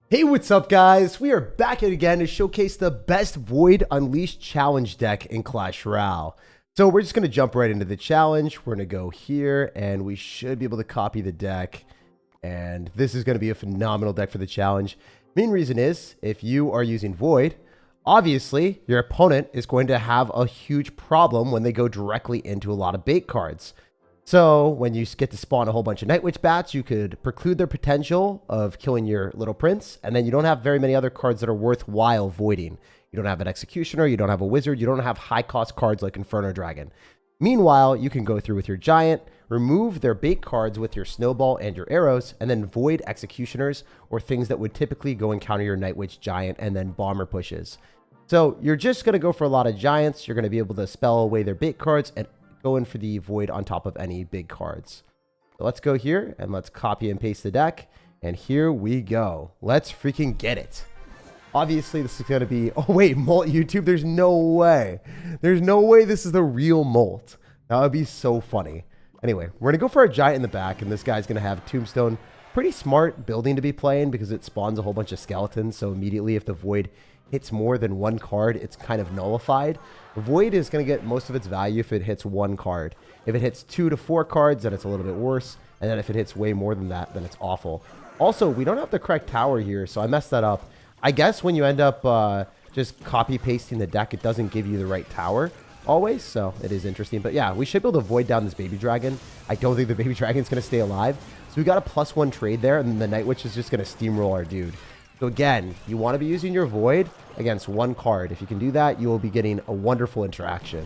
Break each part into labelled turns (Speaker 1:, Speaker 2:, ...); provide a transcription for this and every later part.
Speaker 1: Hey, what's up, guys? We are back again to showcase the best Void Unleashed challenge deck in Clash Royale. So we're just going to jump right into the challenge. We're going to go here, and we should be able to copy the deck. And this is going to be a phenomenal deck for the challenge. Main reason is, if you are using Void, obviously, your opponent is going to have a huge problem when they go directly into a lot of bait cards. So when you get to spawn a whole bunch of Night Witch bats, you could preclude their potential of killing your little prince, and then you don't have very many other cards that are worthwhile voiding. You don't have an Executioner, you don't have a Wizard, you don't have high cost cards like Inferno Dragon. Meanwhile, you can go through with your Giant, remove their bait cards with your Snowball and your arrows, and then void Executioners or things that would typically go and counter your Night Witch Giant and then Bomber pushes. So you're just going to go for a lot of Giants, you're going to be able to spell away their bait cards and go in for the void on top of any big cards. So let's go here and let's copy and paste the deck. And here we go. Let's freaking get it. Obviously, this is going to be... Oh, wait, Molt YouTube? There's no way. There's no way this is the real Molt. That would be so funny. Anyway, we're going to go for a Giant in the back, and this guy's going to have Tombstone. Pretty smart building to be playing because it spawns a whole bunch of skeletons. So immediately, if the void hits more than one card, it's kind of nullified. Void is going to get most of its value if it hits one card. If it hits 2 to 4 cards, then it's a little bit worse. And then if it hits way more than that, then it's awful. Also, we don't have the correct tower here, so I messed that up. I guess when you end up just copy-pasting the deck, it doesn't give you the right tower always, so it is interesting. But yeah, we should be able to void down this baby dragon. I don't think the baby dragon's going to stay alive. So we got a +1 trade there, and the Night Witch is just going to steamroll our dude. So again, you want to be using your Void against one card. If you can do that, you will be getting a wonderful interaction.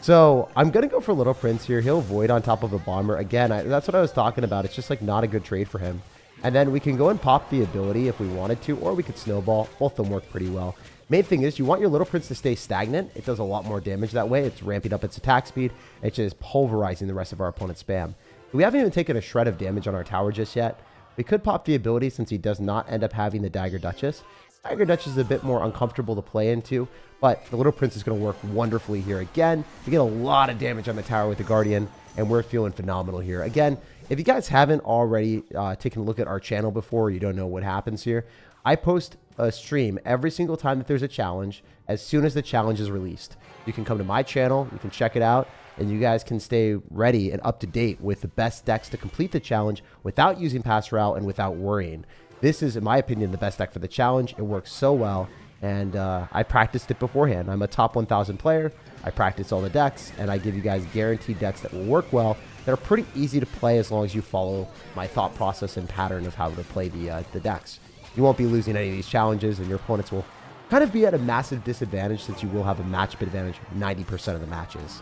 Speaker 1: So I'm going to go for Little Prince here. He'll Void on top of a Bomber. Again, that's what I was talking about. It's just like not a good trade for him. And then we can go and pop the ability if we wanted to, or we could Snowball. Both of them work pretty well. Main thing is you want your Little Prince to stay stagnant. It does a lot more damage that way. It's ramping up its attack speed. It's just pulverizing the rest of our opponent's spam. We haven't even taken a shred of damage on our tower just yet. We could pop the ability since he does not end up having the Dagger Duchess. Dagger Duchess is a bit more uncomfortable to play into, but the Little Prince is going to work wonderfully here. Again, we get a lot of damage on the tower with the Guardian, and we're feeling phenomenal here. Again, if you guys haven't already taken a look at our channel before, or you don't know what happens here, I post a stream every single time that there's a challenge as soon as the challenge is released. You can come to my channel, you can check it out, and you guys can stay ready and up to date with the best decks to complete the challenge without using Pass Route and without worrying. This is, in my opinion, the best deck for the challenge. It works so well, and I practiced it beforehand. I'm a top 1,000 player. I practice all the decks, and I give you guys guaranteed decks that will work well, that are pretty easy to play as long as you follow my thought process and pattern of how to play the decks. You won't be losing any of these challenges, and your opponents will kind of be at a massive disadvantage since you will have a matchup advantage 90% of the matches.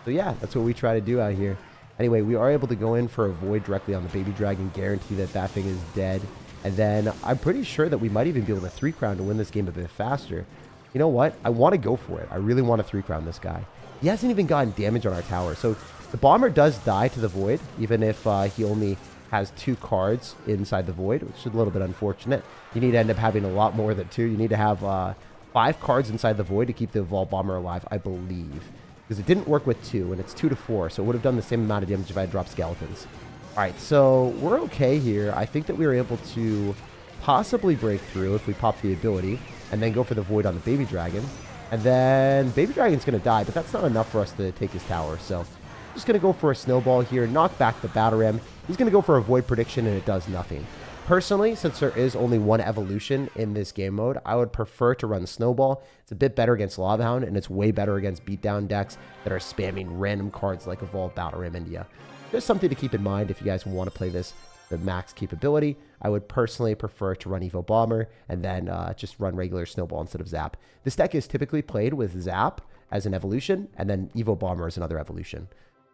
Speaker 1: So yeah, that's what we try to do out here. Anyway, we are able to go in for a Void directly on the Baby Dragon, guarantee that that thing is dead. And then I'm pretty sure that we might even be able to 3-crown to win this game a bit faster. You know what? I want to go for it. I really want to 3-crown this guy. He hasn't even gotten damage on our tower. So the Bomber does die to the Void, even if he only has 2 cards inside the Void, which is a little bit unfortunate. You need to end up having a lot more than 2. You need to have 5 cards inside the Void to keep the Evolved Bomber alive, I believe. Because it didn't work with 2, and it's 2 to 4, so it would have done the same amount of damage if I had dropped skeletons. Alright, so we're okay here. I think that we were able to possibly break through if we pop the ability, and then go for the Void on the Baby Dragon. And then Baby Dragon's going to die, but that's not enough for us to take his tower, so I'm just going to go for a Snowball here, knock back the Battle Ram. He's going to go for a Void prediction, and it does nothing. Personally, since there is only one evolution in this game mode, I would prefer to run Snowball. It's a bit better against Lava Hound, and it's way better against beatdown decks that are spamming random cards like Evolved Battle Ram India. Just something to keep in mind if you guys want to play this the max capability. I would personally prefer to run Evo Bomber and then just run regular Snowball instead of Zap. This deck is typically played with Zap as an evolution, and then Evo Bomber as another evolution.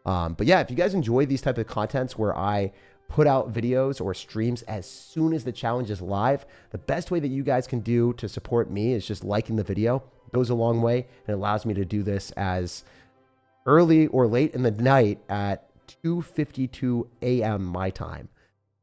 Speaker 1: But yeah, if you guys enjoy these type of contents where I put out videos or streams as soon as the challenge is live, the best way that you guys can do to support me is just liking the video. It goes a long way, and it allows me to do this as early or late in the night at 2:52 a.m. my time.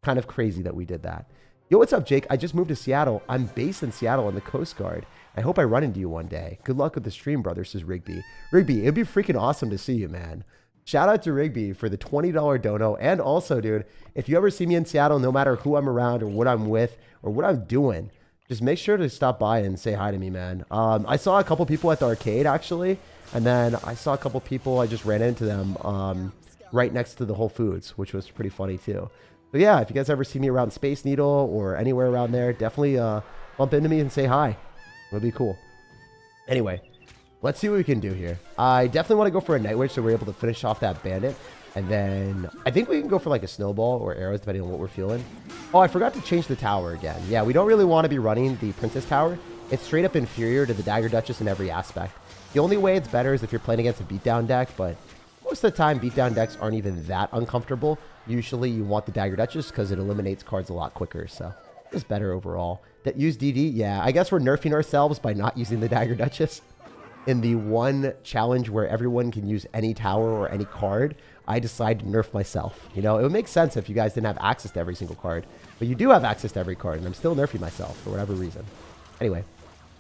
Speaker 1: Kind of crazy that we did that. Yo, what's up, Jake? I just moved to Seattle. I'm based in Seattle on the Coast Guard. I hope I run into you one day. Good luck with the stream, brother, says Rigby. Rigby, it'd be freaking awesome to see you, man. Shout out to Rigby for the $20 dono. And also, dude, if you ever see me in Seattle, no matter who I'm around or what I'm with or what I'm doing, just make sure to stop by and say hi to me, man. I saw a couple people at the arcade, actually. And then I saw a couple people, I just ran into them right next to the Whole Foods, which was pretty funny, too. So, yeah, if you guys ever see me around Space Needle or anywhere around there, definitely bump into me and say hi. It would be cool. Anyway, let's see what we can do here. I definitely want to go for a Night Witch so we're able to finish off that bandit. And then I think we can go for like a snowball or arrows depending on what we're feeling. Oh, I forgot to change the tower again. Yeah, we don't really want to be running the Princess Tower. It's straight up inferior to the Dagger Duchess in every aspect. The only way it's better is if you're playing against a beatdown deck, but most of the time beatdown decks aren't even that uncomfortable. Usually you want the Dagger Duchess because it eliminates cards a lot quicker, so it's better overall. That use DD, yeah, I guess we're nerfing ourselves by not using the Dagger Duchess. In the one challenge where everyone can use any tower or any card, I decide to nerf myself. You know, it would make sense if you guys didn't have access to every single card, but you do have access to every card, and I'm still nerfing myself for whatever reason. Anyway,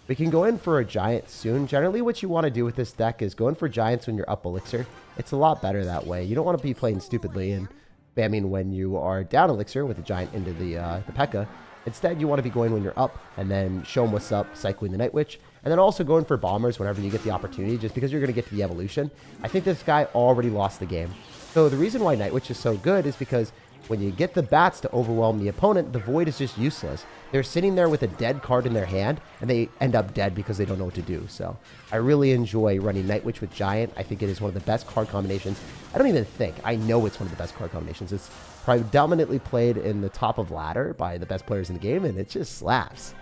Speaker 1: we can go in for a giant soon. Generally, what you want to do with this deck is go in for giants when you're up elixir. It's a lot better that way. You don't want to be playing stupidly and spamming when you are down elixir with a giant into the P.E.K.K.A. Instead, you want to be going when you're up and then show them what's up, cycling the Night Witch, and then also going for bombers whenever you get the opportunity, just because you're going to get to the evolution. I think this guy already lost the game. So the reason why Night Witch is so good is because when you get the bats to overwhelm the opponent, the Void is just useless. They're sitting there with a dead card in their hand, and they end up dead because they don't know what to do. So I really enjoy running Night Witch with Giant. I think it is one of the best card combinations. I don't even think. I know it's one of the best card combinations. It's predominantly played in the top of ladder by the best players in the game, and it just slaps.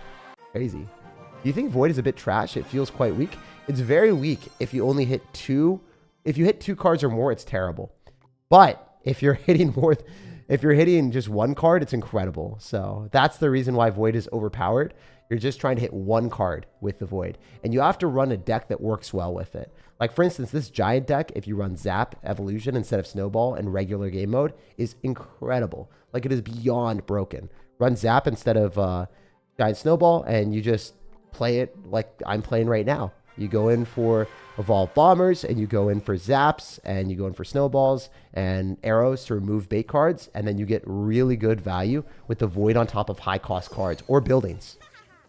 Speaker 1: Crazy. Do you think Void is a bit trash? It feels quite weak. It's very weak if you only hit two. If you hit 2 cards or more, it's terrible. But if you're hitting more, if you're hitting just 1 card, it's incredible. So that's the reason why Void is overpowered. You're just trying to hit 1 card with the Void, and you have to run a deck that works well with it. Like, for instance, this Giant deck, if you run Zap, Evolution instead of Snowball in regular game mode, is incredible. Like, it is beyond broken. Run Zap instead of Giant Snowball, and you just play it like I'm playing right now. You go in for Evolved Bombers, and you go in for Zaps, and you go in for Snowballs and Arrows to remove bait cards, and then you get really good value with the Void on top of high-cost cards or buildings.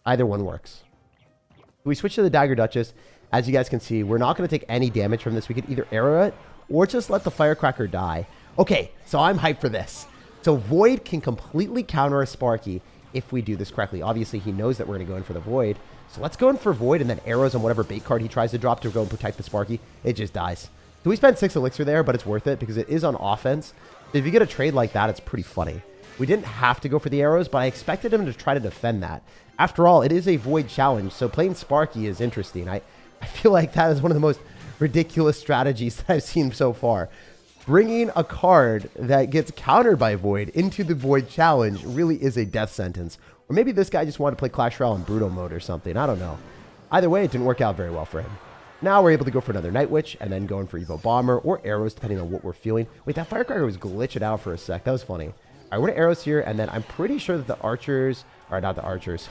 Speaker 1: Either one works. We switch to the Dagger Duchess. As you guys can see, we're not going to take any damage from this. We could either arrow it or just let the Firecracker die. Okay, so I'm hyped for this. So Void can completely counter a Sparky if we do this correctly. Obviously, he knows that we're going to go in for the Void. So let's go in for Void and then arrows on whatever bait card he tries to drop to go and protect the Sparky. It just dies. So we spent 6 elixir there, but it's worth it because it is on offense. So if you get a trade like that, it's pretty funny. We didn't have to go for the arrows, but I expected him to try to defend that. After all, it is a Void challenge, so playing Sparky is interesting. I feel like that is one of the most ridiculous strategies that I've seen so far. Bringing a card that gets countered by Void into the Void challenge really is a death sentence. Or maybe this guy just wanted to play Clash Royale in Brutal mode or something. I don't know. Either way, it didn't work out very well for him. Now we're able to go for another Night Witch and then go in for Evo Bomber or arrows depending on what we're feeling. Wait, that Firecracker was glitching out for a sec. That was funny. All right, we're going to arrows here, and then I'm pretty sure that the archers, or not the archers,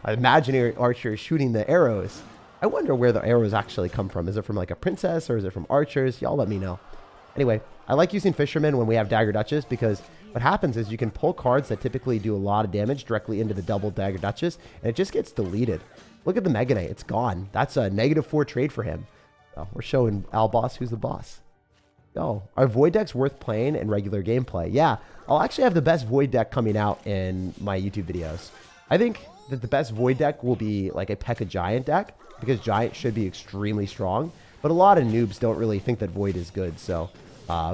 Speaker 1: imaginary archers shooting the arrows. I wonder where the arrows actually come from. Is it from like a princess or is it from archers? Y'all let me know. Anyway, I like using Fisherman when we have Dagger Duchess because what happens is you can pull cards that typically do a lot of damage directly into the double Dagger Duchess, and it just gets deleted. Look at the Mega Knight. It's gone. That's a -4 trade for him. Oh, we're showing Al Boss who's the boss. Oh, are Void decks worth playing in regular gameplay? Yeah, I'll actually have the best Void deck coming out in my YouTube videos. I think that the best Void deck will be like a P.E.K.K.A. Giant deck because Giant should be extremely strong, but a lot of noobs don't really think that Void is good, so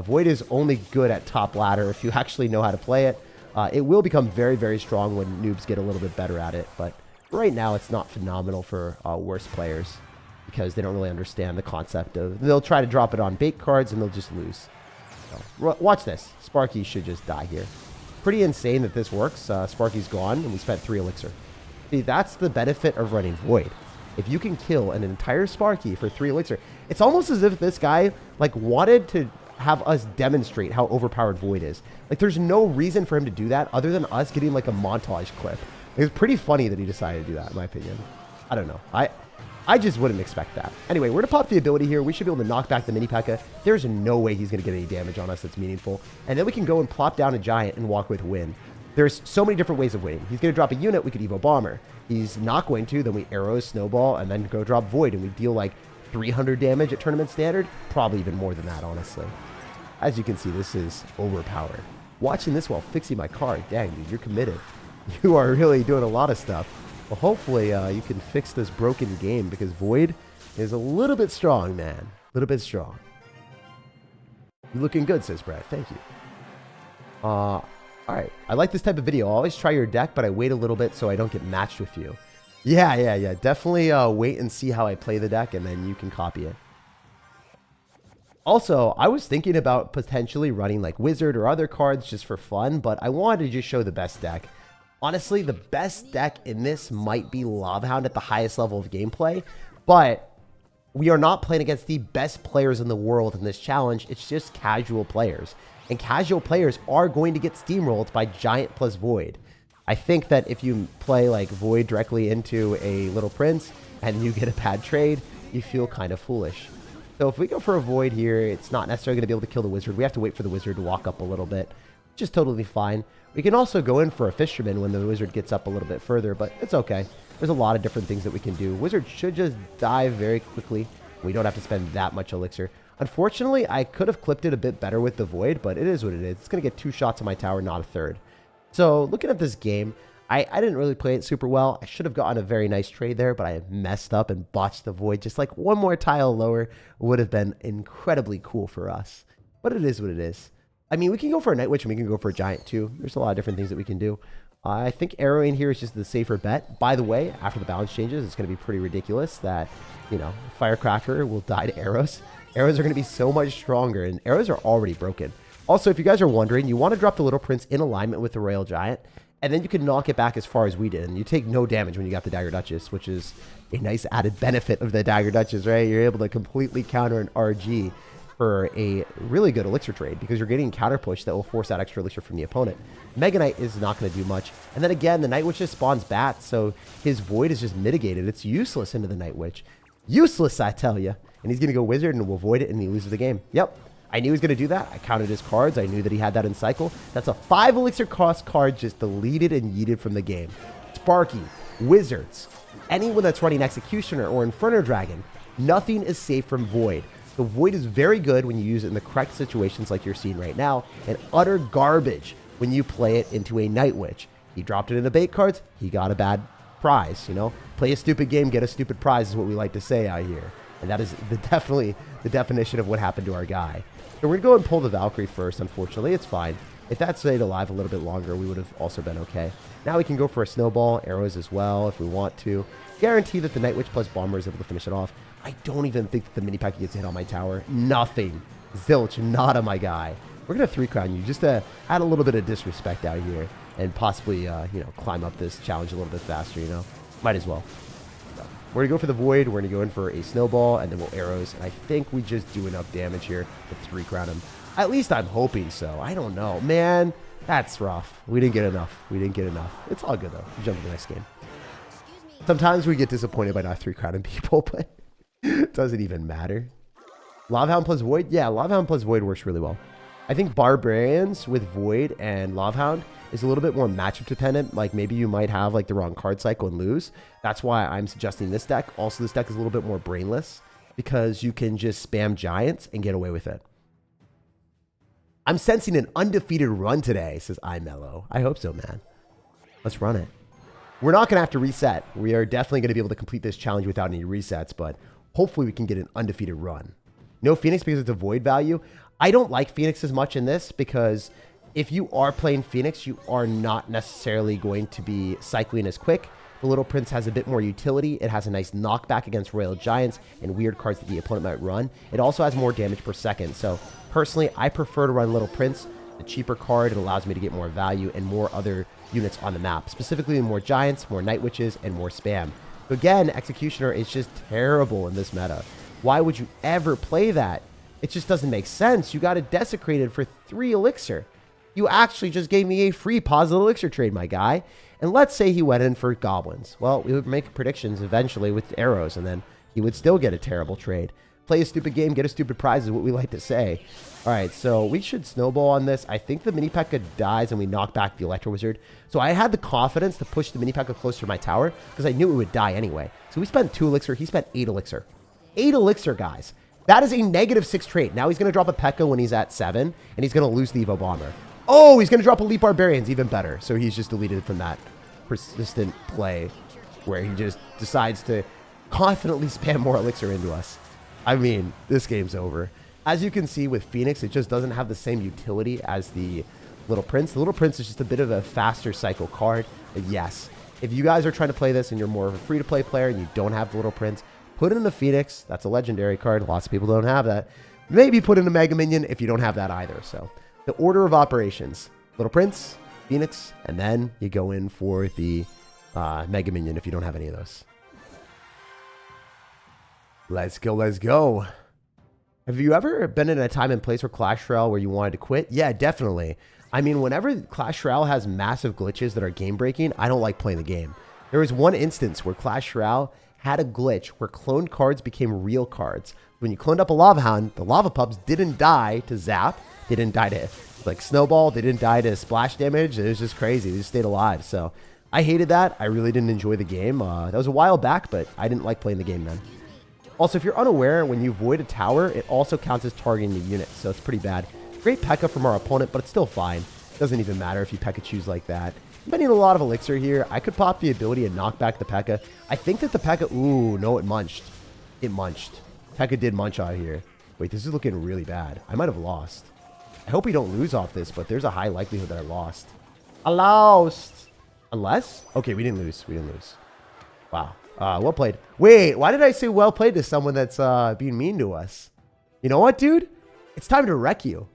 Speaker 1: Void is only good at top ladder if you actually know how to play it. It will become very, very strong when noobs get a little bit better at it, but right now it's not phenomenal for worse players because they don't really understand the concept of, they'll try to drop it on bait cards and they'll just lose. So, watch this. Sparky should just die here. Pretty insane that this works. Sparky's gone and we spent 3 elixir. See, that's the benefit of running Void. If you can kill an entire Sparky for 3 elixir, it's almost as if this guy like wanted to have us demonstrate how overpowered Void is. Like, there's no reason for him to do that other than us getting like a montage clip. It's pretty funny that he decided to do that, in my opinion. I don't know. I just wouldn't expect that. Anyway, we're to pop the ability here. We should be able to knock back the mini P.E.K.K.A. There's no way he's going to get any damage on us that's meaningful. And then we can go and plop down a Giant and walk with win. There's so many different ways of winning. He's going to drop a unit, we could Evo Bomber. He's not going to, then we arrow, snowball, and then go drop Void, and we deal like 300 damage at tournament standard. Probably even more than that, honestly. As you can see, this is overpowered. Watching this while fixing my card. Dang, dude, you're committed. You are really doing a lot of stuff. Well, hopefully you can fix this broken game, because Void is a little bit strong, man. A little bit strong. You're looking good, says Brad. Thank you. All right. I like this type of video. Always try your deck, but I wait a little bit so I don't get matched with you. Yeah. Definitely wait and see how I play the deck, and then you can copy it. Also, I was thinking about potentially running like Wizard or other cards just for fun, but I wanted to just show the best deck. Honestly, the best deck in this might be Lava Hound at the highest level of gameplay, but we are not playing against the best players in the world in this challenge. It's just casual players. And casual players are going to get steamrolled by Giant plus Void. I think that if you play like Void directly into a Little Prince and you get a bad trade, you feel kind of foolish. So if we go for a Void here, it's not necessarily going to be able to kill the Wizard. We have to wait for the Wizard to walk up a little bit, which is totally fine. We can also go in for a Fisherman when the Wizard gets up a little bit further, but it's okay. There's a lot of different things that we can do. Wizard should just die very quickly. We don't have to spend that much elixir. Unfortunately, I could have clipped it a bit better with the Void, but it is what it is. It's going to get 2 shots on my tower, not a third. So looking at this game, I didn't really play it super well. I should have gotten a very nice trade there, but I messed up and botched the Void. Just like one more tile lower would have been incredibly cool for us. But it is what it is. I mean, we can go for a Night Witch and we can go for a Giant too. There's a lot of different things that we can do. I think arrowing here is just the safer bet. By the way, after the balance changes, it's going to be pretty ridiculous that, you know, Firecracker will die to arrows. Arrows are going to be so much stronger, and arrows are already broken. Also, if you guys are wondering, you want to drop the Little Prince in alignment with the Royal Giant, and then you can knock it back as far as we did, and you take no damage when you got the Dagger Duchess, which is a nice added benefit of the Dagger Duchess, right? You're able to completely counter an RG for a really good elixir trade, because you're getting counter push that will force out extra elixir from the opponent. Mega Knight is not going to do much. And then again, the Night Witch just spawns bats, so his Void is just mitigated. It's useless into the Night Witch. Useless, I tell you. And he's going to go Wizard and will void it, and he loses the game. Yep. I knew he was going to do that. I counted his cards. I knew that he had that in cycle. That's a 5 elixir cost card just deleted and yeeted from the game. Sparky, Wizards, anyone that's running Executioner or Inferno Dragon, nothing is safe from Void. The Void is very good when you use it in the correct situations like you're seeing right now, and utter garbage when you play it into a Night Witch. He dropped it into bait cards. He got a bad prize, you know? Play a stupid game, get a stupid prize is what we like to say out here. And that is definitely the definition of what happened to our guy. So we're going to go and pull the Valkyrie first, unfortunately. It's fine. If that stayed alive a little bit longer, we would have also been okay. Now we can go for a Snowball, arrows as well if we want to. Guarantee that the Night Witch plus Bomber is able to finish it off. I don't even think that the mini pack gets hit on my tower. Nothing. Zilch, not on my guy. We're going to 3-crown you just to add a little bit of disrespect out here and possibly, you know, climb up this challenge a little bit faster, you know. Might as well. We're going to go for the Void. We're going to go in for a Snowball, and then we'll arrows. And I think we just do enough damage here to 3-crown him. At least I'm hoping so. I don't know. Man, that's rough. We didn't get enough. We didn't get enough. It's all good, though. We jump to the next game. Sometimes we get disappointed by not 3-crowning people, but it doesn't even matter. Lava Hound plus Void? Yeah, Lava Hound plus Void works really well. I think Barbarians with Void and Lava Hound is a little bit more matchup dependent. Like maybe you might have like the wrong card cycle and lose. That's why I'm suggesting this deck. Also, this deck is a little bit more brainless because you can just spam Giants and get away with it. I'm sensing an undefeated run today, says iMellow. I hope so, man. Let's run it. We're not going to have to reset. We are definitely going to be able to complete this challenge without any resets, but hopefully we can get an undefeated run. No Phoenix because it's a Void value. I don't like Phoenix as much in this because if you are playing Phoenix, you are not necessarily going to be cycling as quick. The Little Prince has a bit more utility. It has a nice knockback against Royal Giants and weird cards that the opponent might run. It also has more damage per second. So personally, I prefer to run Little Prince. The cheaper card, it allows me to get more value and more other units on the map. Specifically more Giants, more Night Witches, and more spam. So again, Executioner is just terrible in this meta. Why would you ever play that? It just doesn't make sense. You got it desecrated for 3 elixir. You actually just gave me a free positive elixir trade, my guy. And let's say he went in for goblins. Well, we would make predictions eventually with arrows, and then he would still get a terrible trade. Play a stupid game, get a stupid prize is what we like to say. All right, so we should snowball on this. I think the mini P.E.K.K.A dies and we knock back the Electro Wizard. So I had the confidence to push the mini P.E.K.K.A closer to my tower because I knew it would die anyway. So we spent 2 elixir. He spent 8 elixir. 8 elixir, guys. That is a -6 trait. Now he's going to drop a P.E.K.K.A when he's at 7, and he's going to lose the Evo Bomber. Oh, he's going to drop Elite Barbarians, even better. So he's just deleted from that persistent play where he just decides to confidently spam more elixir into us. I mean, this game's over. As you can see with Phoenix, it just doesn't have the same utility as the Little Prince. The Little Prince is just a bit of a faster cycle card. But yes, if you guys are trying to play this and you're more of a free-to-play player and you don't have the Little Prince, put in the Phoenix. That's a legendary card. Lots of people don't have that. Maybe put in a Mega Minion if you don't have that either. So the order of operations, Little Prince, Phoenix, and then you go in for the Mega Minion if you don't have any of those. Let's go, let's go. Have you ever been in a time and place where Clash Royale where you wanted to quit? Yeah, definitely. I mean, whenever Clash Royale has massive glitches that are game-breaking, I don't like playing the game. There was one instance where Clash Royale had a glitch where cloned cards became real cards. When you cloned up a Lava Hound, the Lava Pups didn't die to zap. They didn't die to, like, snowball. They didn't die to splash damage. It was just crazy. They just stayed alive. So I hated that. I really didn't enjoy the game. That was a while back, but I didn't like playing the game then. Also, if you're unaware, when you void a tower, it also counts as targeting the unit, so it's pretty bad. Great P.E.K.K.A from our opponent, but it's still fine. Doesn't even matter if you P.E.K.K.A choose like that. I'm spending a lot of elixir here. I could pop the ability and knock back the P.E.K.K.A. I think that the P.E.K.K.A... Ooh, no, it munched. It munched. P.E.K.K.A did munch out here. Wait, this is looking really bad. I might have lost. I hope we don't lose off this, but there's a high likelihood that I lost. I lost. Unless? Okay, we didn't lose. We didn't lose. Wow. Well played. Wait, why did I say well played to someone that's being mean to us? You know what, dude? It's time to wreck you.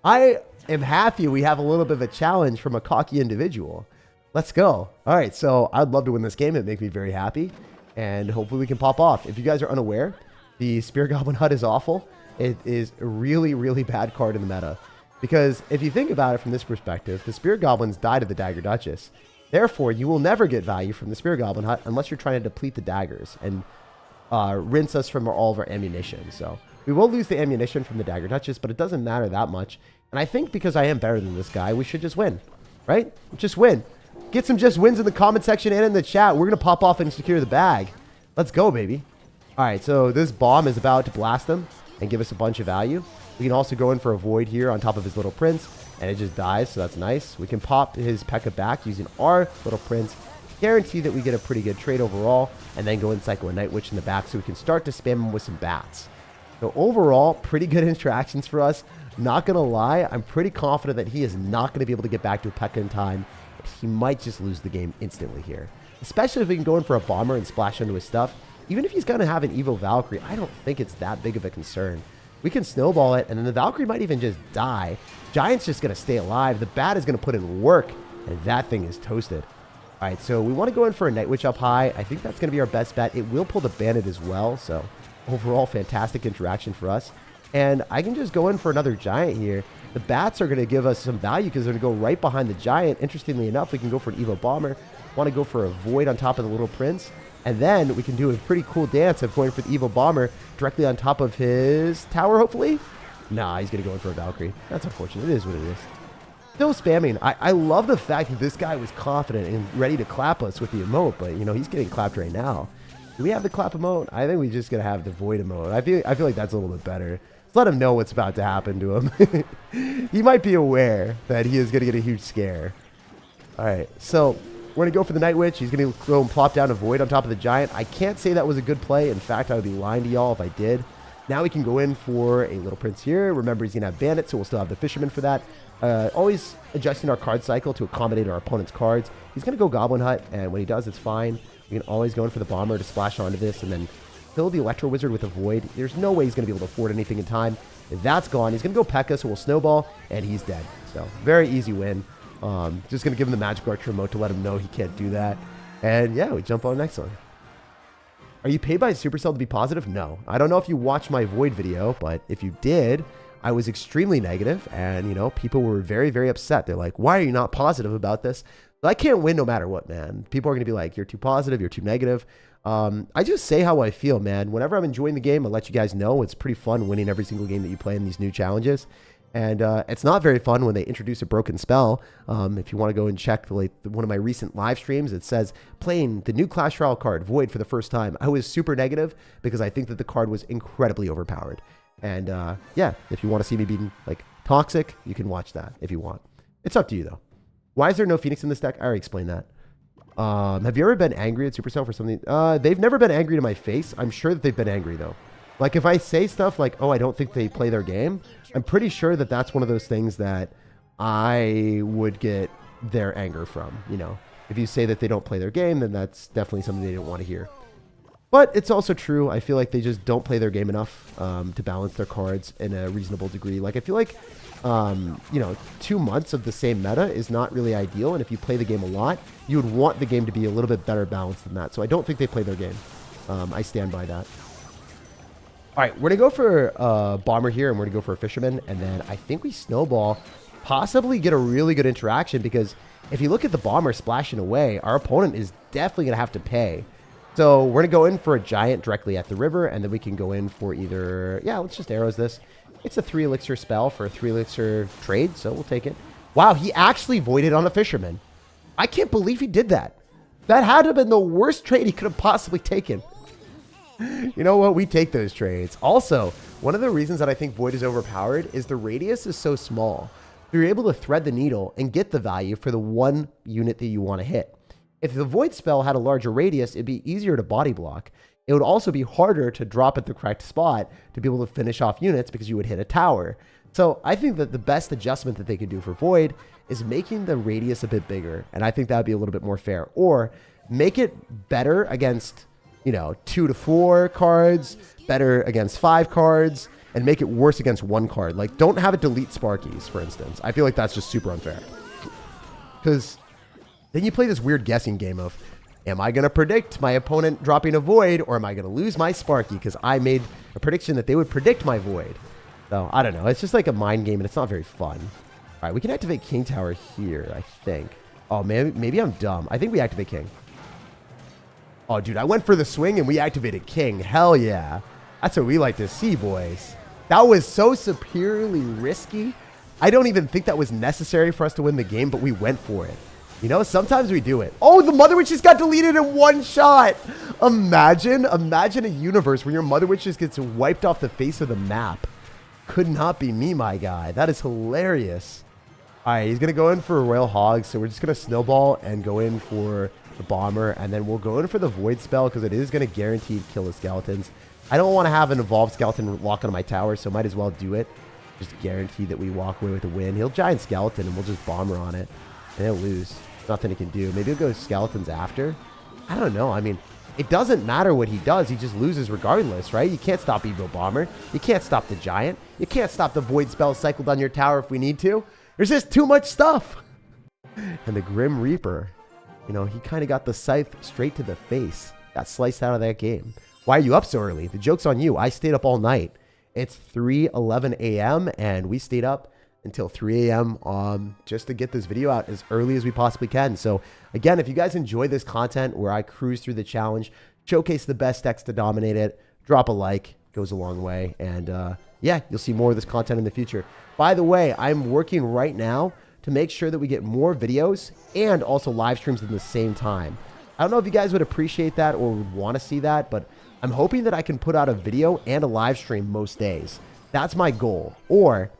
Speaker 1: I am happy we have a little bit of a challenge from a cocky individual. Let's go. All right, so I'd love to win this game. It'd make me very happy, and hopefully we can pop off. If you guys are unaware, the Spear Goblin Hut is awful. It is a really, really bad card in the meta. Because if you think about it from this perspective, the Spear Goblins died to the Dagger Duchess. Therefore, you will never get value from the Spear Goblin Hut unless you're trying to deplete the daggers and rinse us from all of our ammunition. So we will lose the ammunition from the Dagger Duchess, but it doesn't matter that much. And I think because I am better than this guy, we should just win, right? Just win. Get some just wins in the comment section and in the chat. We're going to pop off and secure the bag. Let's go, baby. All right, so this bomb is about to blast them and give us a bunch of value. We can also go in for a void here on top of his Little Prince, and it just dies, so that's nice. We can pop his P.E.K.K.A back using our Little Prince, guarantee that we get a pretty good trade overall, and then go and cycle a Night Witch in the back so we can start to spam him with some bats. So overall, pretty good interactions for us. Not going to lie, I'm pretty confident that he is not going to be able to get back to a P.E.K.K.A in time. He might just lose the game instantly here, especially if we can go in for a bomber and splash into his stuff. Even if he's going to have an Evo Valkyrie, I don't think it's that big of a concern. We can snowball it, and then the Valkyrie might even just die. Giant's just going to stay alive. The Bat is going to put in work, and that thing is toasted. All right, so we want to go in for a Night Witch up high. I think that's going to be our best bet. It will pull the Bandit as well, so overall fantastic interaction for us. And I can just go in for another Giant here. The Bats are going to give us some value because they're going to go right behind the Giant. Interestingly enough, we can go for an Evo Bomber. Want to go for a Void on top of the Little Prince. And then we can do a pretty cool dance of going for the Evo Bomber directly on top of his tower, hopefully. Nah, he's going to go in for a Valkyrie. That's unfortunate. It is what it is. Still spamming. I love the fact that this guy was confident and ready to clap us with the emote, but, you know, he's getting clapped right now. Do we have the clap emote? I think we're just going to have the Void emote. I feel like that's a little bit better. Let's let him know what's about to happen to him. He might be aware that he is going to get a huge scare. All right, so we're going to go for the Night Witch. He's going to go and plop down a Void on top of the Giant. I can't say that was a good play. In fact, I would be lying to y'all if I did. Now we can go in for a Little Prince here. Remember, he's going to have Bandit, so we'll still have the Fisherman for that. Always adjusting our card cycle to accommodate our opponent's cards. He's going to go Goblin Hut, and when he does, it's fine. We can always go in for the Bomber to splash onto this, and then kill the Electro Wizard with a Void. There's no way he's going to be able to afford anything in time. If that's gone, he's going to go P.E.K.K.A, so we'll Snowball, and he's dead. So, very easy win. Just going to give him the Magic Archer remote to let him know he can't do that. And yeah, we jump on the next one. Are you paid by Supercell to be positive? No. I don't know if you watched my Void video, but if you did, I was extremely negative, and, you know, people were very, very upset. They're like, why are you not positive about this? I can't win no matter what, man. People are going to be like, you're too positive, you're too negative. I just say how I feel, man. Whenever I'm enjoying the game, I'll let you guys know. It's pretty fun winning every single game that you play in these new challenges. And it's not very fun when they introduce a broken spell. If you want to go and check one of my recent live streams, it says playing the new Clash Royale card, Void, for the first time. I was super negative because I think that the card was incredibly overpowered. And yeah, if you want to see me being like toxic, you can watch that if you want. It's up to you though. Why is there no Phoenix in this deck? I already explained that. Have you ever been angry at Supercell for something? They've never been angry to my face. I'm sure that they've been angry though. Like if I say stuff like, oh, I don't think they play their game, I'm pretty sure that that's one of those things that I would get their anger from, you know. If you say that they don't play their game, then that's definitely something they don't want to hear. But it's also true. I feel like they just don't play their game enough to balance their cards in a reasonable degree. Like I feel like, you know, 2 months of the same meta is not really ideal. And if you play the game a lot, you would want the game to be a little bit better balanced than that. So I don't think they play their game. I stand by that. All right, we're going to go for Bomber here, and we're going to go for a Fisherman. And then I think we snowball, possibly get a really good interaction, because if you look at the Bomber splashing away, our opponent is definitely going to have to pay. So we're going to go in for a Giant directly at the river, and then we can go in for either... Yeah, let's just arrows this. It's a 3 elixir spell for a 3 elixir trade, so we'll take it. Wow, he actually voided on a Fisherman. I can't believe he did that. That had to have been the worst trade he could have possibly taken. You know what? We take those trades. Also, one of the reasons that I think Void is overpowered is the radius is so small. You're able to thread the needle and get the value for the one unit that you want to hit. If the Void spell had a larger radius, it'd be easier to body block. It would also be harder to drop at the correct spot to be able to finish off units because you would hit a tower. So I think that the best adjustment that they could do for Void is making the radius a bit bigger. And I think that would be a little bit more fair. Or make it better against... you know, 2 to 4 cards, better against 5 cards, and make it worse against 1 card. Like, don't have it delete Sparkies, for instance. I feel like that's just super unfair. Because then you play this weird guessing game of, am I going to predict my opponent dropping a Void, or am I going to lose my Sparky because I made a prediction that they would predict my Void? So, I don't know. It's just like a mind game, and it's not very fun. All right, we can activate King Tower here, I think. Oh, maybe I'm dumb. I think we activate King. Oh, dude, I went for the swing and we activated King. Hell yeah. That's what we like to see, boys. That was so superiorly risky. I don't even think that was necessary for us to win the game, but we went for it. You know, sometimes we do it. Oh, the Mother Witch just got deleted in 1 shot. Imagine a universe where your Mother Witch just gets wiped off the face of the map. Could not be me, my guy. That is hilarious. All right, he's going to go in for a Royal Hog, so we're just going to snowball and go in for... the Bomber, and then we'll go in for the Void spell because it is going to guaranteed kill the skeletons. I don't want to have an evolved skeleton lock onto my tower, so might as well do it. Just guarantee that we walk away with a win. He'll Giant Skeleton, and we'll just Bomber on it, and he'll lose. Nothing he can do. Maybe he'll go skeletons after. I don't know. I mean, it doesn't matter what he does. He just loses regardless, right? You can't stop Evo Bomber. You can't stop the Giant. You can't stop the Void spell cycled on your tower if we need to. There's just too much stuff. And the Grim Reaper. You know, he kind of got the scythe straight to the face. Got sliced out of that game. Why are you up so early? The joke's on you. I stayed up all night. It's 3:11 a.m. and we stayed up until 3 a.m. Just to get this video out as early as we possibly can. So again, if you guys enjoy this content where I cruise through the challenge, showcase the best decks to dominate it, drop a like. Goes a long way. And yeah, you'll see more of this content in the future. By the way, I'm working right now to make sure that we get more videos and also live streams at the same time. I don't know if you guys would appreciate that or would want to see that, but I'm hoping that I can put out a video and a live stream most days. That's my goal. Or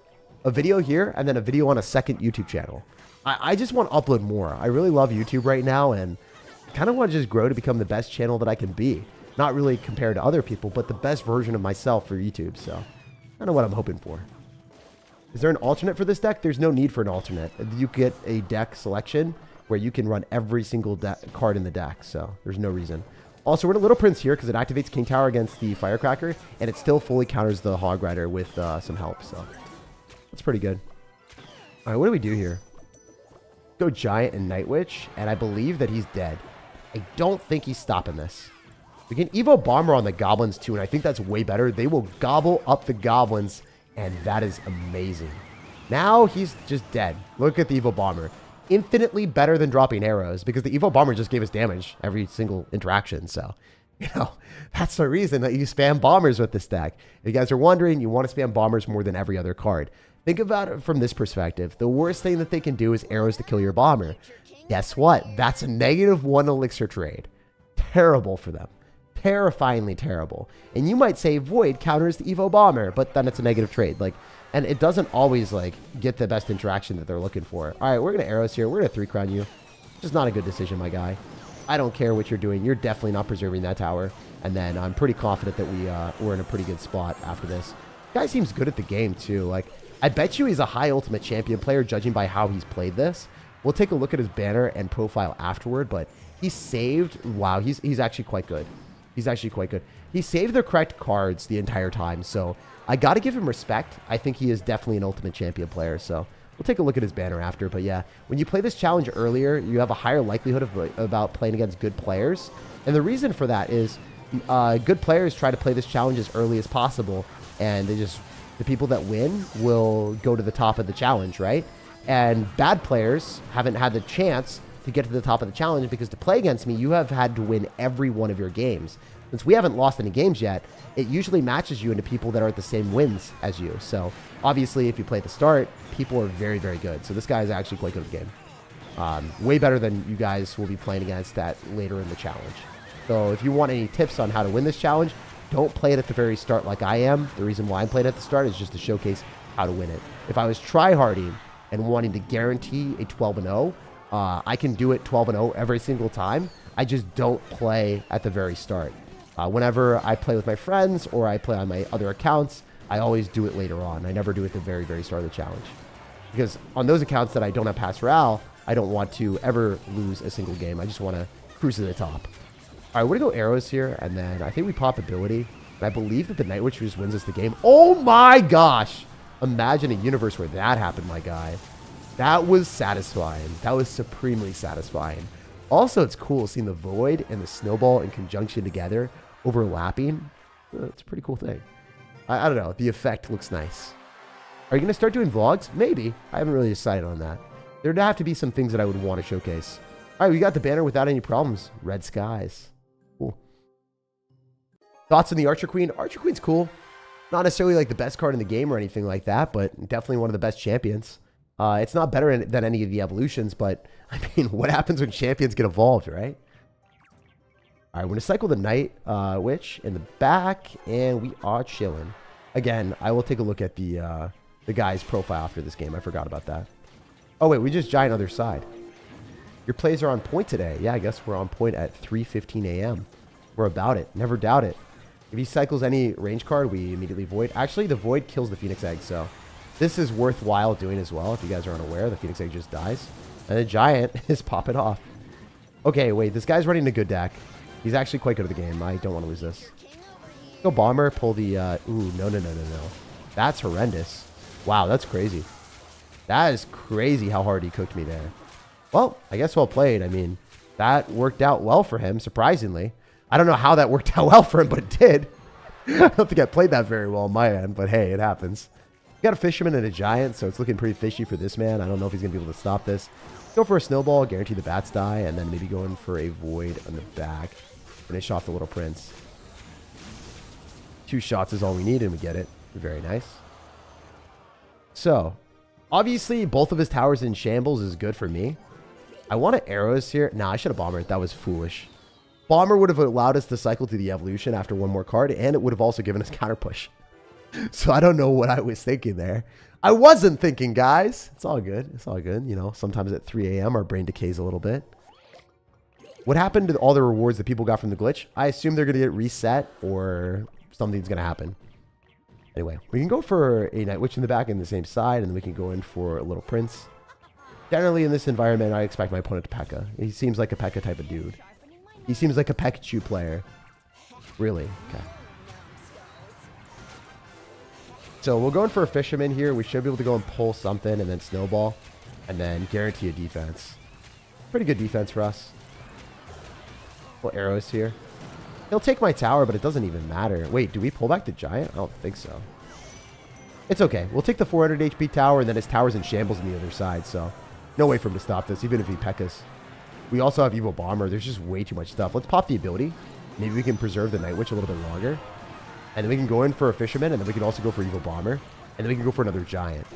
Speaker 1: a video here and then a video on a second YouTube channel. I just want to upload more. I really love YouTube right now and kind of want to just grow to become the best channel that I can be. Not really compared to other people, but the best version of myself for YouTube. So I don't know what I'm hoping for. Is there an alternate for this deck? There's no need for an alternate. You get a deck selection where you can run every single card in the deck. So there's no reason. Also, we're in a Little Prince here because it activates King Tower against the Firecracker. And it still fully counters the Hog Rider with some help. So that's pretty good. All right, what do we do here? Go Giant and Night Witch. And I believe that he's dead. I don't think he's stopping this. We can Evo Bomber on the Goblins too. And I think that's way better. They will gobble up the Goblins. And that is amazing. Now he's just dead. Look at the Evo Bomber. infinitely better than dropping arrows because the Evo Bomber just gave us damage every single interaction. So, that's the reason that you spam bombers with this deck. If you guys are wondering, you want to spam bombers more than every other card. Think about it from this perspective. The worst thing that they can do is arrows to kill your bomber. Guess what? That's a -1 elixir trade. Terrible for them. Terrifyingly terrible. And you might say Void counters the Evo Bomber, but then it's a negative trade. And it doesn't always get the best interaction that they're looking for. All right, we're going to arrows here. We're going to 3-crown you. Just not a good decision, my guy. I don't care what you're doing. You're definitely not preserving that tower. And then I'm pretty confident that we're in a pretty good spot after this. Guy seems good at the game, too. I bet you he's a high ultimate champion player, judging by how he's played this. We'll take a look at his banner and profile afterward, but he saved... Wow, he's actually quite good. He's actually quite good. He saved the correct cards the entire time, so I got to give him respect. I think he is definitely an ultimate champion player, so we'll take a look at his banner after. But yeah, when you play this challenge earlier, you have a higher likelihood about playing against good players. And the reason for that is good players try to play this challenge as early as possible, and the people that win will go to the top of the challenge, right? And bad players haven't had the chance to get to the top of the challenge because to play against me, you have had to win every one of your games. Since we haven't lost any games yet, it usually matches you into people that are at the same wins as you. So obviously, if you play at the start, people are very, very good. So this guy is actually quite good at the game. Way better than you guys will be playing against that later in the challenge. So if you want any tips on how to win this challenge, don't play it at the very start like I am. The reason why I'm playing at the start is just to showcase how to win it. If I was tryharding and wanting to guarantee a 12-0, I can do it 12-0 every single time. I just don't play at the very start. Whenever I play with my friends or I play on my other accounts, I always do it later on. I never do it at the very, very start of the challenge. Because on those accounts that I don't have Clash Royale, I don't want to ever lose a single game. I just want to cruise to the top. All right, we're going to go arrows here, and then I think we pop ability. And I believe that the Night Witch just wins us the game. Oh my gosh! Imagine a universe where that happened, my guy. That was satisfying. That was supremely satisfying. Also, it's cool seeing the Void and the Snowball in conjunction together, overlapping. It's a pretty cool thing. I don't know. The effect looks nice. Are you going to start doing vlogs? Maybe. I haven't really decided on that. There'd have to be some things that I would want to showcase. All right, we got the banner without any problems. Red skies. Cool. Thoughts on the Archer Queen? Archer Queen's cool. Not necessarily the best card in the game or anything like that, but definitely one of the best champions. It's not better than any of the evolutions, but I mean, what happens when champions get evolved, right? All right, we're going to cycle the Night Witch in the back, and we are chilling. Again, I will take a look at the guy's profile after this game. I forgot about that. Oh, wait, we just giant other side. Your plays are on point today. Yeah, I guess we're on point at 3:15 a.m. We're about it. Never doubt it. If he cycles any range card, we immediately Void. Actually, the Void kills the Phoenix Egg, so this is worthwhile doing as well. If you guys are unaware, the Phoenix Egg just dies. And the Giant is popping off. Okay, wait. This guy's running a good deck. He's actually quite good at the game. I don't want to lose this. Go Bomber. Pull the... Ooh, no. That's horrendous. Wow, that's crazy. That is crazy how hard he cooked me there. Well, I guess well played. I mean, that worked out well for him, surprisingly. I don't know how that worked out well for him, but it did. I don't think I played that very well on my end, but hey, it happens. We got a Fisherman and a Giant, so it's looking pretty fishy for this man. I don't know if he's going to be able to stop this. Go for a Snowball, guarantee the bats die, and then maybe going for a Void on the back. Finish off the Little Prince. 2 shots is all we need, and we get it. Very nice. So, obviously, both of his towers in shambles is good for me. I want arrows here. Nah, I should have Bombered. That was foolish. Bomber would have allowed us to cycle to the evolution after one more card, and it would have also given us counter push. So I don't know what I was thinking there. I wasn't thinking, guys. It's all good. It's all good. You know, sometimes at 3 a.m. our brain decays a little bit. What happened to all the rewards that people got from the glitch? I assume they're going to get reset or something's going to happen. Anyway, we can go for a Night Witch in the back in the same side, and then we can go in for a Little Prince. Generally, in this environment, I expect my opponent to P.E.K.K.A. He seems like a P.E.K.K.A. type of dude. He seems like a Pikachu player. Really? Okay. So we'll go in for a Fisherman here. We should be able to go and pull something and then Snowball. And then guarantee a defense. Pretty good defense for us. Well, arrows here. He'll take my tower, but it doesn't even matter. Wait, do we pull back the Giant? I don't think so. It's okay. We'll take the 400 HP tower, and then his tower's in shambles on the other side. So No way for him to stop this, even if he P.E.K.K.A.s. We also have Evil Bomber. There's just way too much stuff. Let's pop the ability. Maybe we can preserve the Night Witch a little bit longer. And then we can go in for a Fisherman, and then we can also go for Evil Bomber. And then we can go for another Giant.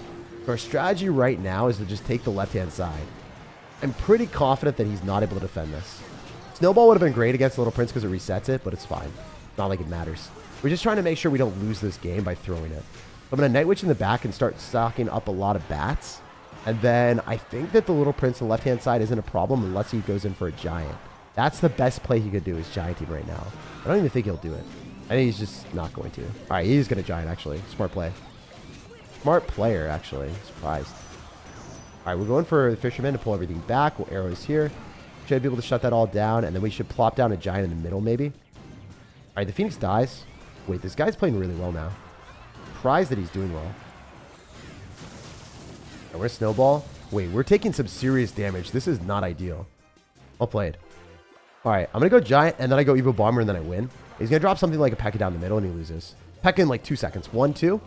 Speaker 1: So our strategy right now is to just take the left-hand side. I'm pretty confident that he's not able to defend this. Snowball would have been great against Little Prince because it resets it, but it's fine. Not like it matters. We're just trying to make sure we don't lose this game by throwing it. I'm going to Night Witch in the back and start stocking up a lot of bats. And then I think that the Little Prince on the left-hand side isn't a problem unless he goes in for a Giant. That's the best play he could do is Giant Team right now. I don't even think he'll do it. I think he's just not going to. All right, he's going to Giant, actually. Smart play. Smart player, actually. Surprised. All right, we're going for the Fisherman to pull everything back. We'll arrows here. Should be able to shut that all down, and then we should plop down a Giant in the middle, maybe. All right, the Phoenix dies. Wait, this guy's playing really well now. Surprised that he's doing well. And we're Snowball. Wait, we're taking some serious damage. This is not ideal. Well played. All right, I'm going to go Giant, and then I go Evil Bomber, and then I win. He's going to drop something like a P.E.K.K.A. down the middle, and he loses. P.E.K.K.A. in like 2 seconds. 1, 2.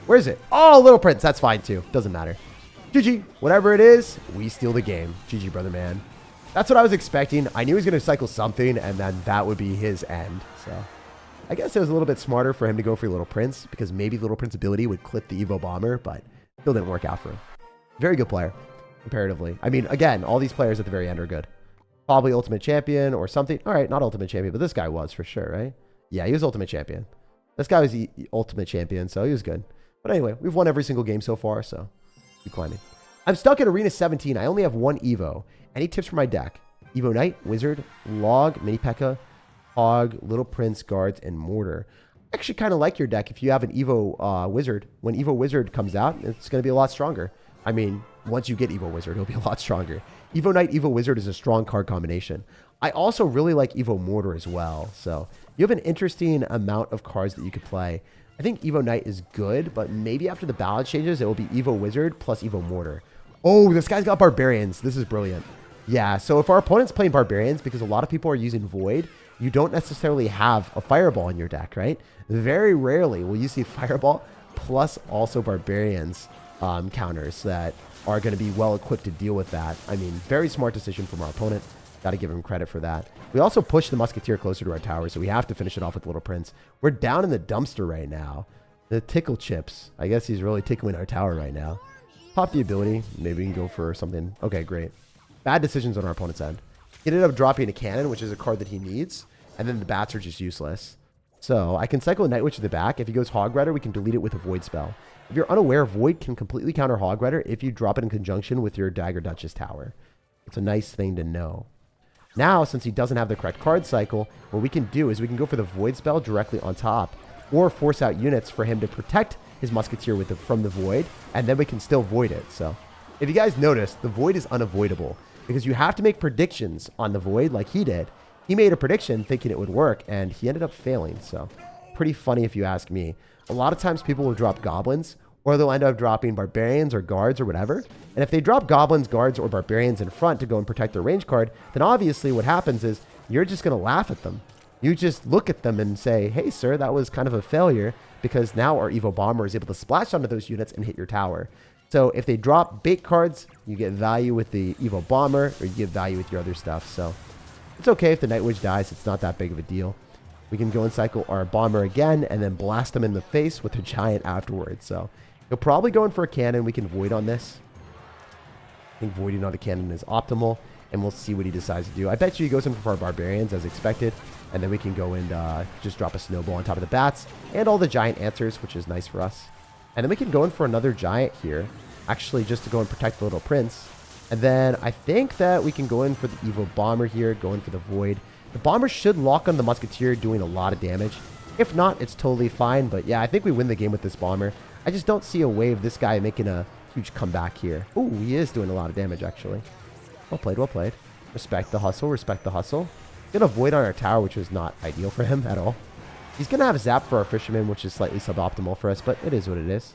Speaker 1: Where is it? Oh, Little Prince. That's fine, too. Doesn't matter. GG. Whatever it is, we steal the game. GG, brother man. That's what I was expecting. I knew he was going to cycle something, and then that would be his end. So I guess it was a little bit smarter for him to go for Little Prince, because maybe Little Prince's ability would clip the Evo Bomber, but still didn't work out for him. Very good player, comparatively. I mean, again, all these players at the very end are good. Probably Ultimate Champion or something. All right, not Ultimate Champion, but this guy was for sure, right? Yeah, he was Ultimate Champion. This guy was the Ultimate Champion, so he was good. But anyway, we've won every single game so far, so keep climbing. I'm stuck in Arena 17. I only have one Evo. Any tips for my deck? Evo Knight, Wizard, Log, Mini P.E.K.K.A., Hog, Little Prince, Guards, and Mortar. I actually kind of like your deck if you have an Evo Wizard. When Evo Wizard comes out, it's going to be a lot stronger. I mean, once you get Evo Wizard, it'll be a lot stronger. Evo Knight, Evo Wizard is a strong card combination. I also really like Evo Mortar as well. So you have an interesting amount of cards that you could play. I think Evo Knight is good, but maybe after the balance changes, it will be Evo Wizard plus Evo Mortar. Oh, this guy's got Barbarians. This is brilliant. Yeah, so if our opponent's playing Barbarians, because a lot of people are using Void, you don't necessarily have a Fireball in your deck, right? Very rarely will you see Fireball plus also Barbarians counters that are going to be well equipped to deal with that. I mean, very smart decision from our opponent. Got to give him credit for that. We also pushed the Musketeer closer to our tower, so we have to finish it off with Little Prince. We're down in the dumpster right now. The Tickle Chips. I guess he's really tickling our tower right now. Pop the ability. Maybe we can go for something. Okay, great. Bad decisions on our opponent's end. He ended up dropping a cannon, which is a card that he needs, and then the bats are just useless. So I can cycle a Night Witch to the back. If he goes Hog Rider, we can delete it with a Void spell. If you're unaware, Void can completely counter Hog Rider if you drop it in conjunction with your Dagger Duchess tower. It's a nice thing to know. Now, since he doesn't have the correct card cycle, what we can do is we can go for the Void spell directly on top, or force out units for him to protect his Musketeer with from the Void, and then we can still Void it. So if you guys notice, the Void is unavoidable, because you have to make predictions on the Void like he did. He made a prediction thinking it would work, and he ended up failing. So pretty funny if you ask me. A lot of times people will drop Goblins, or they'll end up dropping Barbarians or Guards or whatever. And if they drop Goblins, Guards, or Barbarians in front to go and protect their range card, then obviously what happens is you're just going to laugh at them. You just look at them and say, hey, sir, that was kind of a failure, because now our Evo Bomber is able to splash onto those units and hit your tower. So if they drop bait cards, you get value with the Evo Bomber, or you get value with your other stuff. So it's okay if the Night Witch dies. It's not that big of a deal. We can go and cycle our Bomber again and then blast him in the face with a Giant afterwards. So he'll probably go in for a cannon. We can Void on this. I think Voiding on the cannon is optimal, and we'll see what he decides to do. I bet you he goes in for our Barbarians as expected, and then we can go and just drop a Snowball on top of the bats and all the Giant answers, which is nice for us. And then we can go in for another Giant here, actually just to go and protect the Little Prince. And then I think that we can go in for the Evo Bomber here, go in for the Void. The Bomber should lock on the Musketeer, doing a lot of damage. If not, it's totally fine. But yeah, I think we win the game with this Bomber. I just don't see a way of this guy making a huge comeback here. Ooh, he is doing a lot of damage, actually. Well played, well played. Respect the hustle, respect the hustle. Gonna Void on our tower, which was not ideal for him at all. He's gonna have Zap for our Fisherman, which is slightly suboptimal for us, but it is what it is.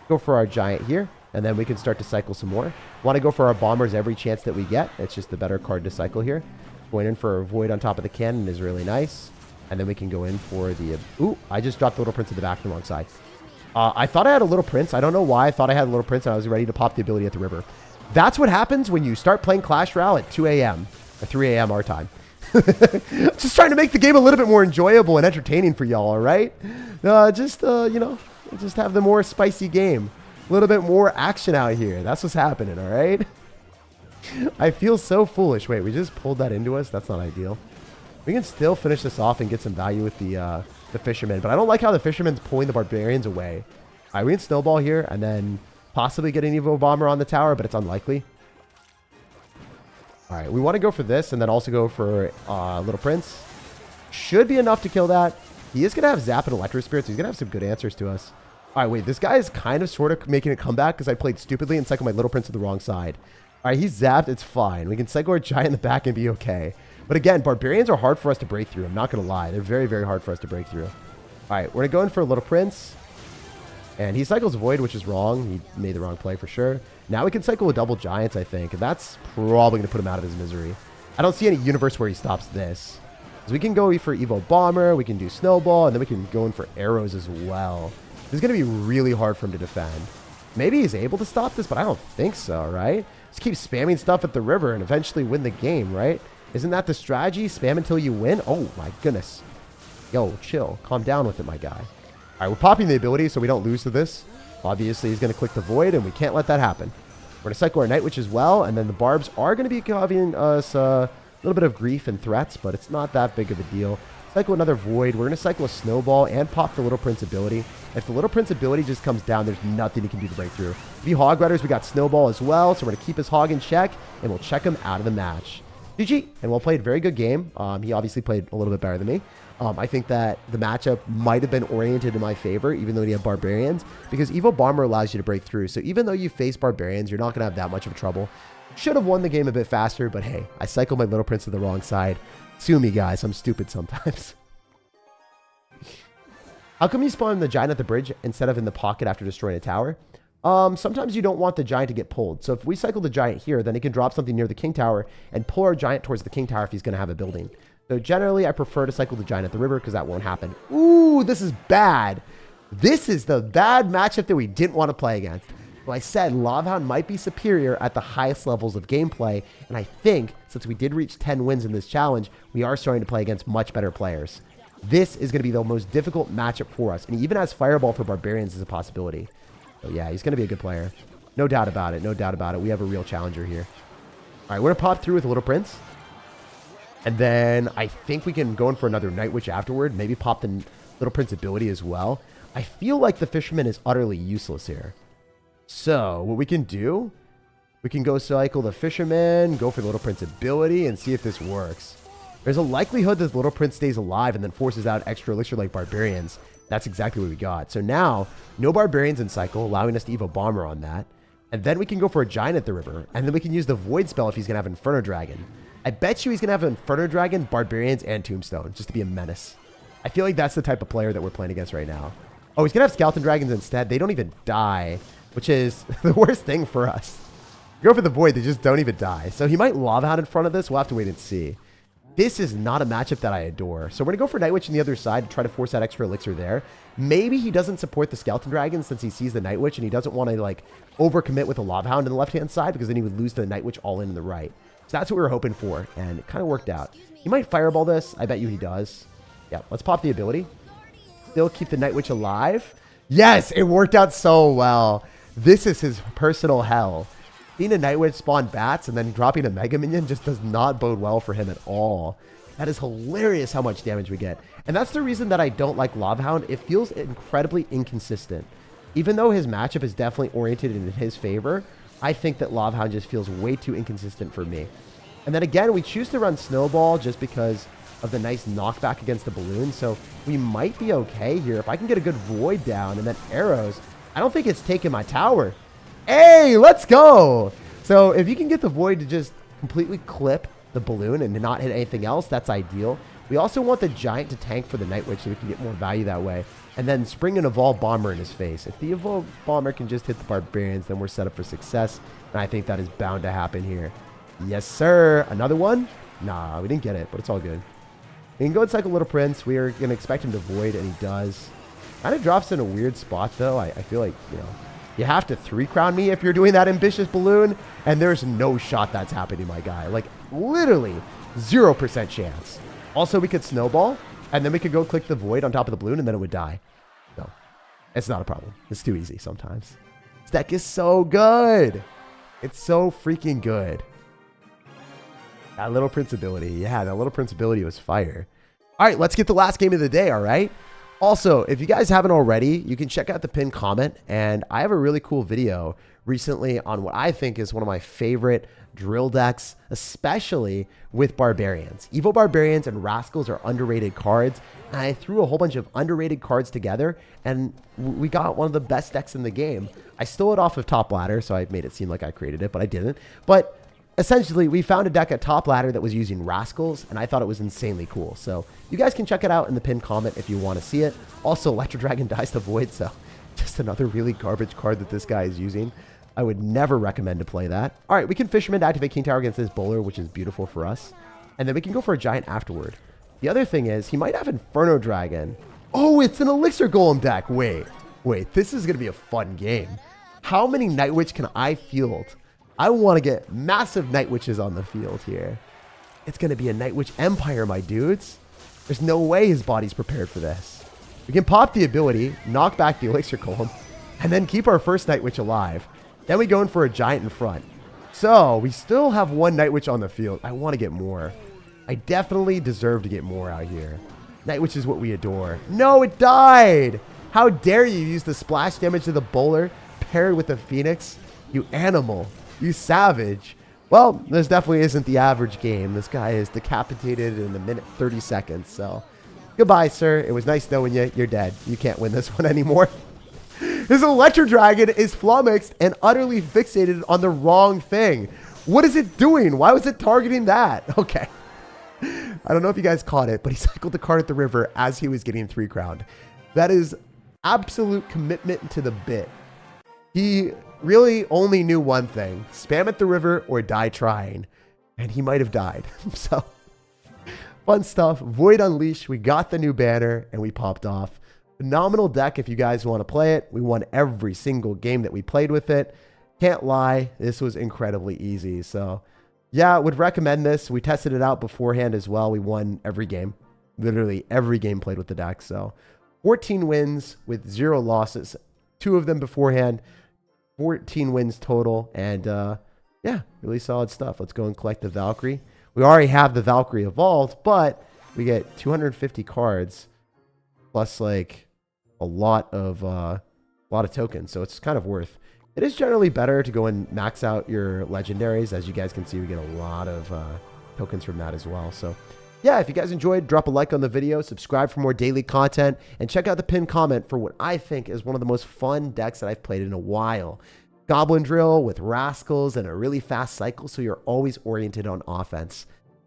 Speaker 1: Go for our Giant here, and then we can start to cycle some more. Want to go for our Bombers every chance that we get. It's just the better card to cycle here. Going in for a Void on top of the cannon is really nice. And then we can go in for the... Ooh, I just dropped the Little Prince at the back on the wrong side. I thought I had a Little Prince. I don't know why I thought I had a Little Prince, and I was ready to pop the ability at the river. That's what happens when you start playing Clash Royale at 2 a.m. or 3 a.m. our time. Just trying to make the game a little bit more enjoyable and entertaining for y'all, all right? You know, just have the more spicy game. A little bit more action out here. That's what's happening, all right? I feel so foolish. Wait, we just pulled that into us? That's not ideal. We can still finish this off and get some value with the fisherman, but I don't like how the fisherman's pulling the barbarians away. All right, we can snowball here and then possibly get an Evo Bomber on the tower, but it's unlikely. All right, we want to go for this and then also go for Little Prince. Should be enough to kill that. He is going to have Zap and Electro Spirit, so he's going to have some good answers to us. All right, wait, this guy is kind of sort of making a comeback because I played stupidly and cycled my Little Prince to the wrong side. All right, he's zapped. It's fine. We can cycle our Giant in the back and be okay. But again, Barbarians are hard for us to break through. I'm not going to lie. They're very, very hard for us to break through. All right, we're going to go in for a Little Prince. And he cycles Void, which is wrong. He made the wrong play for sure. Now we can cycle a double Giants, I think. And that's probably going to put him out of his misery. I don't see any universe where he stops this. So we can go for Evo Bomber. We can do Snowball. And then we can go in for arrows as well. This is going to be really hard for him to defend. Maybe he's able to stop this, but I don't think so, right? Just keep spamming stuff at the river and eventually win the game, right? Isn't that the strategy? Spam until you win? Oh, my goodness. Yo, chill. Calm down with it, my guy. All right, we're popping the ability so we don't lose to this. Obviously, he's going to click the Void, and we can't let that happen. We're going to cycle our Night Witch as well, and then the Barbs are going to be causing us a little bit of grief and threats, but it's not that big of a deal. Cycle another Void. We're going to cycle a Snowball and pop the Little Prince ability. If the Little Prince ability just comes down, there's nothing he can do to break through. If he Hog Riders, we got Snowball as well, so we're going to keep his Hog in check, and we'll check him out of the match. GG, and well played. Very good game. He obviously played a little bit better than me. I think that the matchup might have been oriented in my favor, even though he had Barbarians, because Evo Bomber allows you to break through. So even though you face Barbarians, you're not going to have that much of trouble. Should have won the game a bit faster, but hey, I cycled my Little Prince to the wrong side. Sue me, guys. I'm stupid sometimes. How come you spawn the Giant at the bridge instead of in the pocket after destroying a tower? Sometimes you don't want the Giant to get pulled. So if we cycle the Giant here, then it can drop something near the King Tower and pull our Giant towards the King Tower if he's going to have a building. So generally, I prefer to cycle the Giant at the river because that won't happen. Ooh, this is bad. This is the bad matchup that we didn't want to play against. Well, I said Hound might be superior at the highest levels of gameplay. And I think since we did reach 10 wins in this challenge, we are starting to play against much better players. This is going to be the most difficult matchup for us. And he even has Fireball for Barbarians as a possibility. So yeah, he's going to be a good player. No doubt about it. No doubt about it. We have a real challenger here. All right, we're going to pop through with Little Prince. And then I think we can go in for another Night Witch afterward. Maybe pop the Little Prince ability as well. I feel like the Fisherman is utterly useless here. So what we can do, we can go cycle the Fisherman, go for the Little Prince ability, and see if this works. There's a likelihood that the Little Prince stays alive and then forces out extra elixir like Barbarians. That's exactly what we got. So now, no Barbarians in cycle, allowing us to Evo Bomber on that. And then we can go for a Giant at the river. And then we can use the Void spell if he's going to have Inferno Dragon. I bet you he's going to have Inferno Dragon, Barbarians, and Tombstone, just to be a menace. I feel like that's the type of player that we're playing against right now. Oh, he's going to have Skeleton Dragons instead. They don't even die, which is the worst thing for us. Go for the Void, they just don't even die. So he might Lava Hound in front of this. We'll have to wait and see. This is not a matchup that I adore. So we're going to go for Night Witch on the other side to try to force that extra elixir there. Maybe he doesn't support the Skeleton Dragon since he sees the Night Witch and he doesn't want to like overcommit with a Lava Hound on the left-hand side because then he would lose the Night Witch all in the right. So that's what we were hoping for, and it kind of worked out. He might Fireball this. I bet you he does. Yeah, let's pop the ability. Still keep the Night Witch alive. Yes, it worked out so well. This is his personal hell. Seeing a Night Witch spawn bats and then dropping a Mega Minion just does not bode well for him at all. That is hilarious how much damage we get. And that's the reason that I don't like Lava Hound. It feels incredibly inconsistent. Even though his matchup is definitely oriented in his favor, I think that Lava Hound just feels way too inconsistent for me. And then again, we choose to run Snowball just because of the nice knockback against the balloon. So we might be okay here. If I can get a good Void down and then arrows, I don't think it's taking my tower. Hey, let's go. So if you can get the Void to just completely clip the balloon and not hit anything else, that's ideal. We also want the Giant to tank for the Night Witch so we can get more value that way. And then spring an Evolved Bomber in his face. If the Evolved Bomber can just hit the Barbarians, then we're set up for success. And I think that is bound to happen here. Yes, sir. Another one? Nah, we didn't get it, but it's all good. We can go and cycle Little Prince. We are going to expect him to Void, and he does. Kind of drops in a weird spot, though. I feel like, you know, You have to 3-crown me if you're doing that ambitious balloon, and there's no shot that's happening, my guy. Like, literally 0% chance. Also, we could snowball, and then we could go click the void on top of the balloon, and then it would die. No, it's not a problem. It's too easy sometimes. This deck is so good. It's so freaking good. That Little Prince ability. Yeah, that Little Prince ability was fire. All right, let's get the last game of the day, all right? Also, if you guys haven't already, you can check out the pinned comment, and I have a really cool video recently on what I think is one of my favorite drill decks, especially with Barbarians. Evil Barbarians and Rascals are underrated cards, and I threw a whole bunch of underrated cards together, and we got one of the best decks in the game. I stole it off of Top Ladder, so I made it seem like I created it, but I didn't. But essentially, we found a deck at Top Ladder that was using Rascals, and I thought it was insanely cool. So you guys can check it out in the pinned comment if you want to see it. Also, Electro Dragon dies to Void, so just another really garbage card that this guy is using. I would never recommend to play that. All right, we can Fisherman to activate King Tower against this bowler, which is beautiful for us. And then we can go for a Giant afterward. The other thing is, he might have Inferno Dragon. Oh, it's an Elixir Golem deck. Wait, this is going to be a fun game. How many Night Witch can I field? I want to get massive Night Witches on the field here. It's going to be a Night Witch Empire, my dudes. There's no way his body's prepared for this. We can pop the ability, knock back the Elixir Golem, and then keep our first Night Witch alive. Then we go in for a Giant in front. So we still have one Night Witch on the field. I want to get more. I definitely deserve to get more out here. Night Witch is what we adore. No, it died. How dare you use the splash damage to the bowler paired with the Phoenix? You animal. You savage. Well, this definitely isn't the average game. This guy is decapitated in a minute 30 seconds. So goodbye, sir. It was nice knowing you. You're dead. You can't win this one anymore. His Electro Dragon is flummoxed and utterly fixated on the wrong thing. What is it doing? Why was it targeting that? Okay. I don't know if you guys caught it, but he cycled the card at the river as he was getting 3-crowned. That is absolute commitment to the bit. He really only knew one thing: spam at the river or die trying. And he might have died. So, fun stuff. Void Unleashed. We got the new banner and we popped off. Phenomenal deck if you guys want to play it. We won every single game that we played with it. Can't lie, this was incredibly easy. So, yeah, would recommend this. We tested it out beforehand as well. We won every game. Literally every game played with the deck. So, 14 wins with 0 losses. 2 of them beforehand. 14 wins total, and yeah, really solid stuff. Let's go and collect the Valkyrie. We already have the Valkyrie evolved, but we get 250 cards plus like a lot of tokens, so it's kind of worth. It is generally better to go and max out your legendaries. As you guys can see, we get a lot of tokens from that as well. So yeah, if you guys enjoyed, drop a like on the video, subscribe for more daily content, and check out the pinned comment for what I think is one of the most fun decks that I've played in a while. Goblin Drill with Rascals and a really fast cycle, so you're always oriented on offense.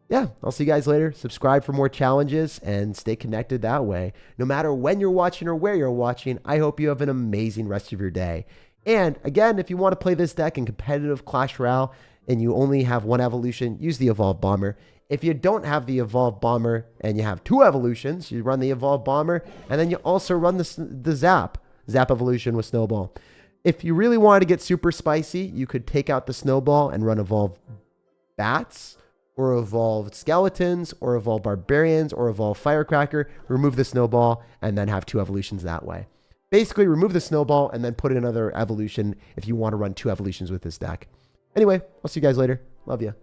Speaker 1: Yeah, I'll see you guys later. Subscribe for more challenges and stay connected that way. No matter when you're watching or where you're watching, I hope you have an amazing rest of your day. And again, if you want to play this deck in competitive Clash Royale and you only have 1 evolution, use the Evolved Bomber. If you don't have the Evolved Bomber and you have 2 evolutions, you run the Evolved Bomber, and then you also run the Zap evolution with Snowball. If you really wanted to get super spicy, you could take out the Snowball and run Evolved Bats, or Evolved Skeletons, or Evolved Barbarians, or Evolved Firecracker, remove the Snowball, and then have 2 evolutions that way. Basically, remove the Snowball and then put in another evolution if you want to run 2 evolutions with this deck. Anyway, I'll see you guys later. Love you.